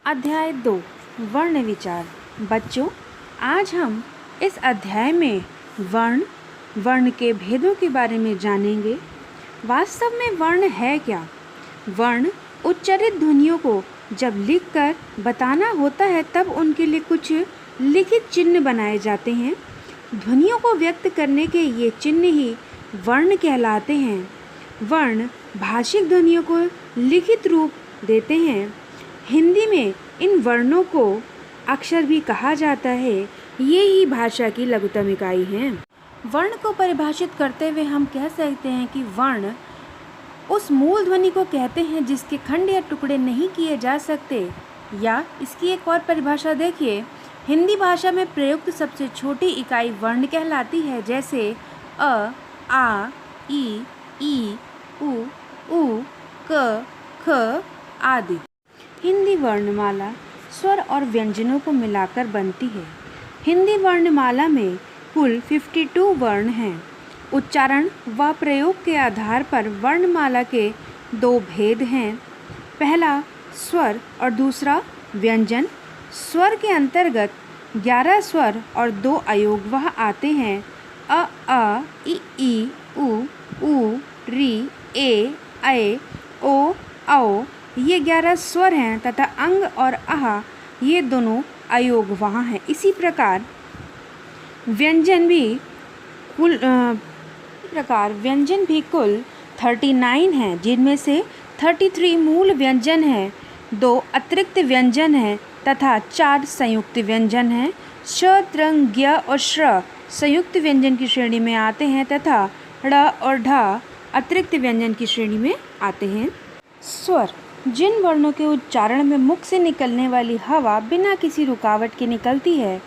अध्याय 2 वर्ण विचार। बच्चों, आज हम इस अध्याय में वर्ण के भेदों के बारे में जानेंगे। वास्तव में वर्ण है क्या? वर्ण उच्चारित ध्वनियों को जब लिखकर बताना होता है तब उनके लिए कुछ लिखित चिन्ह बनाए जाते हैं। ध्वनियों को व्यक्त करने के ये चिन्ह ही वर्ण कहलाते हैं। वर्ण भाषिक ध्वनियों को लिखित रूप देते हैं। हिंदी में इन वर्णों को अक्षर भी कहा जाता है। ये ही भाषा की लघुतम इकाई हैं। वर्ण को परिभाषित करते हुए हम कह सकते हैं कि वर्ण उस मूल ध्वनि को कहते हैं जिसके खंड या टुकड़े नहीं किए जा सकते। या इसकी एक और परिभाषा देखिए, हिंदी भाषा में प्रयुक्त सबसे छोटी इकाई वर्ण कहलाती है, जैसे अ, आ, ई, उ, क, ख आदि। हिंदी वर्णमाला स्वर और व्यंजनों को मिलाकर बनती है। हिंदी वर्णमाला में कुल 52 वर्ण हैं। उच्चारण व प्रयोग के आधार पर वर्णमाला के 2 भेद हैं। पहला स्वर और दूसरा व्यंजन। स्वर के अंतर्गत 11 स्वर और 2 अयोगवाह आते हैं। अ, ई, उ, री, ए, ओ, औ ये 11 स्वर हैं तथा अंग और आह ये दोनों अयोगवाह हैं। इसी प्रकार व्यंजन भी कुल 39 हैं, जिनमें से 33 मूल व्यंजन हैं, 2 अतिरिक्त व्यंजन हैं तथा 4 संयुक्त व्यंजन हैं। श, त्रंग, ज्ञ और श्र संयुक्त व्यंजन की श्रेणी में आते हैं तथा ड़ और ढ अतिरिक्त व्यंजन की श्रेणी में आते हैं। स्वर जिन वर्णों के उच्चारण में मुख से निकलने वाली हवा बिना किसी रुकावट के निकलती है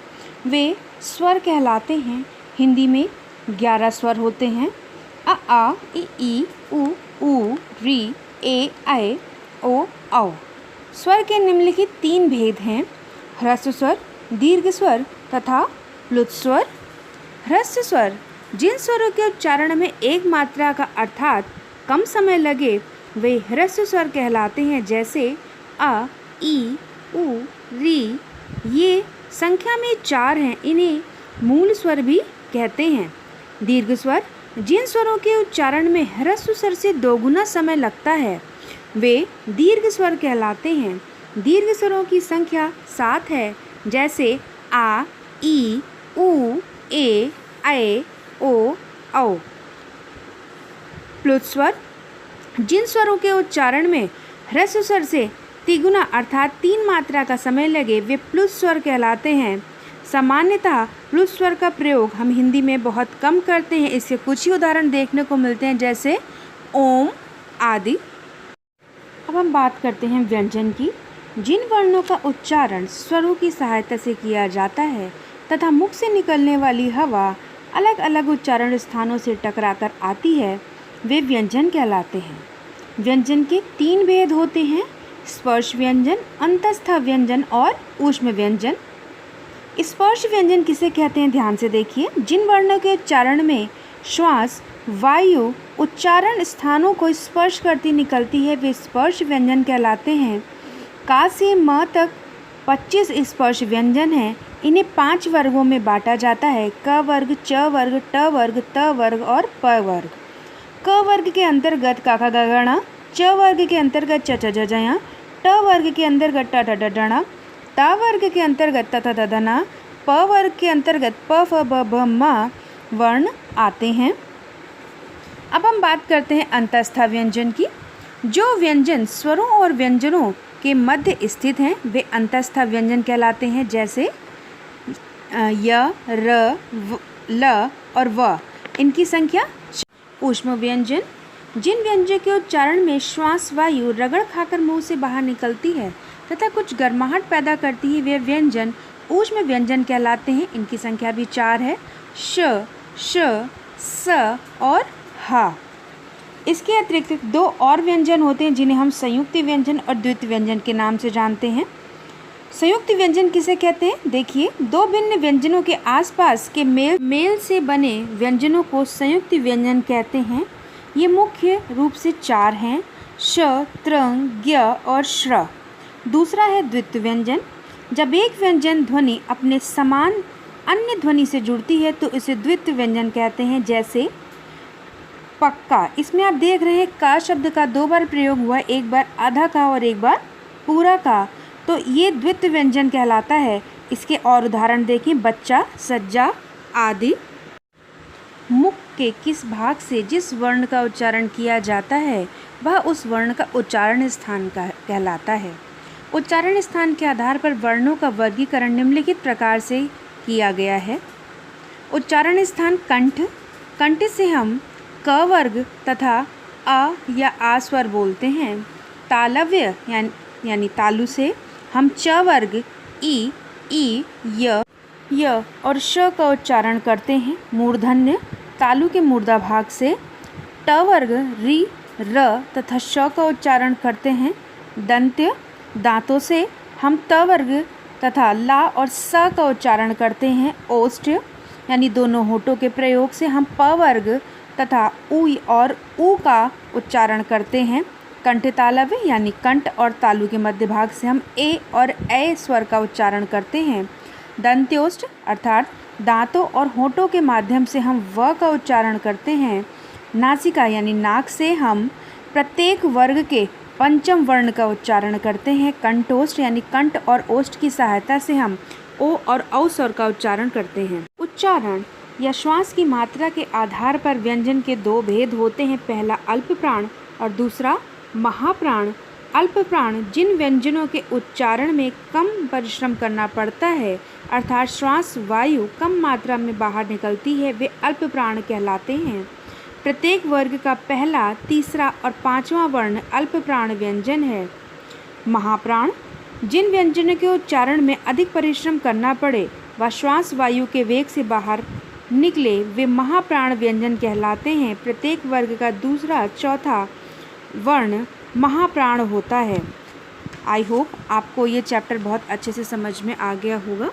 वे स्वर कहलाते हैं। हिंदी में 11 स्वर होते हैं। आ, ई, उ, री, ए, ओ, औ। स्वर के निम्नलिखित 3 भेद हैं: ह्रस्व स्वर, दीर्घ स्वर तथा प्लुत स्वर। ह्रस्व स्वर जिन स्वरों के उच्चारण में एक मात्रा का अर्थात कम समय लगे वे ह्रस्व स्वर कहलाते हैं, जैसे अ, ई, उ, री। ये संख्या में 4 हैं, इन्हें मूल स्वर भी कहते हैं। दीर्घ स्वर जिन स्वरों के उच्चारण में ह्रस्व स्वर से 2 गुना समय लगता है वे दीर्घ स्वर कहलाते हैं। दीर्घ स्वरों की संख्या 7 है, जैसे आ, ई, उ, ए, ओ, औ। प्लुत स्वर जिन स्वरों के उच्चारण में ह्रस्व स्वर से तिगुना अर्थात 3 मात्रा का समय लगे वे प्लुत स्वर कहलाते हैं। सामान्यतः प्लुत स्वर का प्रयोग हम हिंदी में बहुत कम करते हैं। इसके कुछ ही उदाहरण देखने को मिलते हैं, जैसे ओम आदि। अब हम बात करते हैं व्यंजन की। जिन वर्णों का उच्चारण स्वरों की सहायता से किया जाता है तथा मुख से निकलने वाली हवा अलग अलग उच्चारण स्थानों से टकराकर आती है वे व्यंजन कहलाते हैं। व्यंजन के 3 भेद होते हैं: स्पर्श व्यंजन, अंतस्थ व्यंजन और ऊष्म व्यंजन। स्पर्श व्यंजन किसे कहते हैं, ध्यान से देखिए। जिन वर्णों के उच्चारण में श्वास वायु उच्चारण स्थानों को स्पर्श करती निकलती है वे स्पर्श व्यंजन कहलाते हैं। का से म तक 25 स्पर्श व्यंजन हैं। इन्हें 5 वर्गों में बांटा जाता है: क वर्ग, च वर्ग, ट वर्ग, त वर्ग और प वर्ग। क वर्ग के अंतर्गत क, ख, ग, घ, ङ। च वर्ग के अंतर्गत च, च, ज, ज, ञ। ट वर्ग के अंतर्गत ट, ठ, ड, ढ, ण। त वर्ग के अंतर्गत त, थ, द, ध, न। प वर्ग के अंतर्गत प, फ, ब, भ, म वर्ण आते हैं। अब हम बात करते हैं अंतस्थ व्यंजन की। जो व्यंजन स्वरों और व्यंजनों के मध्य स्थित हैं वे अंतस्थ व्यंजन कहलाते हैं, जैसे य, र, ल और व। इनकी संख्या। ऊष्म व्यंजन जिन व्यंजन के उच्चारण में श्वास वायु रगड़ खाकर मुंह से बाहर निकलती है तथा कुछ गर्माहट पैदा करती है वे व्यंजन ऊष्म व्यंजन कहलाते हैं। इनकी संख्या भी 4 है: श, स और ह। इसके अतिरिक्त 2 और व्यंजन होते हैं जिन्हें हम संयुक्त व्यंजन और द्वित्व व्यंजन के नाम से जानते हैं। संयुक्त व्यंजन किसे कहते हैं, देखिए। 2 भिन्न व्यंजनों के आसपास के मेल से बने व्यंजनों को संयुक्त व्यंजन कहते हैं। ये मुख्य रूप से 4 हैं: श, त्रंग, ज्ञ और श्र। दूसरा है द्वित्व व्यंजन। जब एक व्यंजन ध्वनि अपने समान अन्य ध्वनि से जुड़ती है तो इसे द्वित्व व्यंजन कहते हैं। जैसे पक्का, इसमें आप देख रहे हैं का शब्द का 2 बार प्रयोग हुआ, एक बार आधा का और एक बार पूरा का, तो ये द्वित्व व्यंजन कहलाता है। इसके और उदाहरण देखें, बच्चा, सज्जा आदि। मुख के किस भाग से जिस वर्ण का उच्चारण किया जाता है वह उस वर्ण का उच्चारण स्थान का कहलाता है। उच्चारण स्थान के आधार पर वर्णों का वर्गीकरण निम्नलिखित प्रकार से किया गया है। उच्चारण स्थान कंठ, कंठ से हम क वर्ग तथा अ या आ स्वर बोलते हैं। तालव्य यानी तालु से हम च वर्ग, ई, य और श का उच्चारण करते हैं। मूर्धन्य तालु के मूर्धा भाग से ट वर्ग, री, र तथा श का उच्चारण करते हैं। दंत्य दांतों से हम त वर्ग तथा ला और स का उच्चारण करते हैं। ओष्ठ यानी दोनों होठों के प्रयोग से हम प वर्ग तथा उ और ऊ का उच्चारण करते हैं। कंठ तालव्य यानी कंठ और तालु के मध्य भाग से हम ए और ए स्वर का उच्चारण करते हैं। दंत्योष्ठ अर्थात दांतों और होठों के माध्यम से हम व का उच्चारण करते हैं। नासिका यानी नाक से हम प्रत्येक वर्ग के पंचम वर्ण का उच्चारण करते हैं। कंठोष्ठ यानी कंठ और ओष्ठ की सहायता से हम ओ और औ स्वर का उच्चारण करते हैं। उच्चारण या श्वास की मात्रा के आधार पर व्यंजन के 2 भेद होते हैं। पहला अल्प प्राण और दूसरा महाप्राण। अल्प प्राण जिन व्यंजनों के उच्चारण में कम परिश्रम करना पड़ता है, अर्थात श्वास वायु कम मात्रा में बाहर निकलती है, वे अल्प प्राण कहलाते हैं। प्रत्येक वर्ग का पहला, तीसरा और 5वां वर्ण अल्प प्राण व्यंजन है। महाप्राण जिन व्यंजनों के उच्चारण में अधिक परिश्रम करना पड़े व श्वास वायु के वेग से बाहर निकले, वे महाप्राण व्यंजन कहलाते हैं। प्रत्येक वर्ग का दूसरा, चौथा वर्ण महाप्राण होता है। आई होप आपको ये चैप्टर बहुत अच्छे से समझ में आ गया होगा।